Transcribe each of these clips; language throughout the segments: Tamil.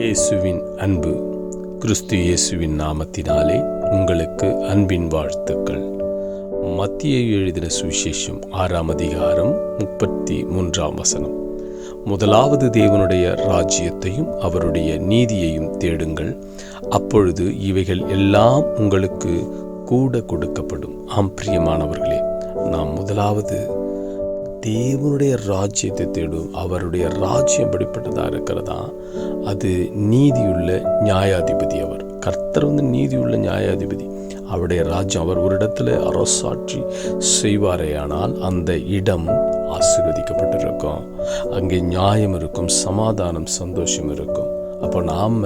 இயேசுவின் அன்பு. கிறிஸ்து இயேசுவின் நாமத்தினாலே உங்களுக்கு அன்பின் வாழ்த்துக்கள். மத்தேயு எழுதின சுவிசேஷம் 6ஆம் அதிகாரம் 33ஆம் வசனம். முதலாவது தேவனுடைய ராஜ்யத்தையும் அவருடைய நீதியையும் தேடுங்கள், அப்பொழுது இவைகள் எல்லாம் உங்களுக்கு கூட கொடுக்கப்படும். பிரியமானவர்களே, நாம் முதலாவது தேவனுடைய ராஜ்யத்தை தேடும். அவருடைய ராஜ்யம் எப்படிப்பட்டதாக இருக்கிறதா? அது நீதியுள்ள நியாயாதிபதி. அவர் கர்த்தர் நீதியுள்ள நியாயாதிபதி. அவருடைய ராஜ்யம், அவர் ஒரு இடத்துல அரசாட்சி செய்வாரேயானால் அந்த இடம் ஆசீர்வதிக்கப்பட்டிருக்கும். அங்கே நியாயம் இருக்கும், சமாதானம், சந்தோஷம் இருக்கும். அப்போ நாம்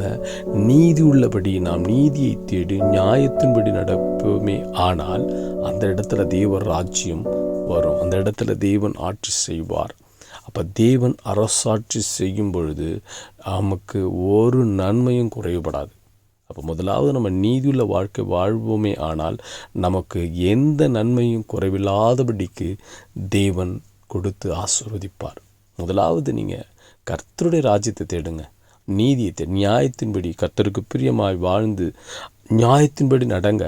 நீதி உள்ளபடி, நாம் நீதியை தேடி நியாயத்தின்படி நடப்போமே ஆனால் அந்த இடத்துல தேவ ராஜ்யம் வரும். அந்த இடத்துல தேவன் ஆட்சி செய்வார். அப்போ தேவன் அரசாட்சி செய்யும் பொழுது நமக்கு ஒரு நன்மையும் குறைவுபடாது. அப்போ முதலாவது நம்ம நீதியுள்ள வாழ்க்கை வாழ்வோமே ஆனால் நமக்கு எந்த நன்மையும் குறைவில்லாதபடிக்கு தேவன் கொடுத்து ஆசீர்வதிப்பார். முதலாவது நீங்கள் கர்த்தருடைய ராஜ்யத்தை தேடுங்க, நீதியை நியாயத்தின்படி கர்த்தருக்கு பிரியமாய் வாழ்ந்து நியாயத்தின்படி நடங்க.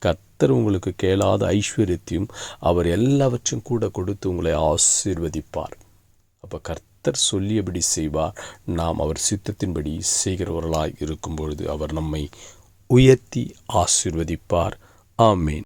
கர்த்தர் உங்களுக்கு கேளாத ஐஸ்வர்யத்தையும் அவர் எல்லாவற்றையும் கூட கொடுத்து உங்களை ஆசீர்வதிப்பார். அப்போ கர்த்தர் சொல்லியபடி செய்வார். நாம் அவர் சித்தத்தின்படி செய்கிறவர்களாய் இருக்கும் பொழுது அவர் நம்மை உயர்த்தி ஆசீர்வதிப்பார். ஆமேன்.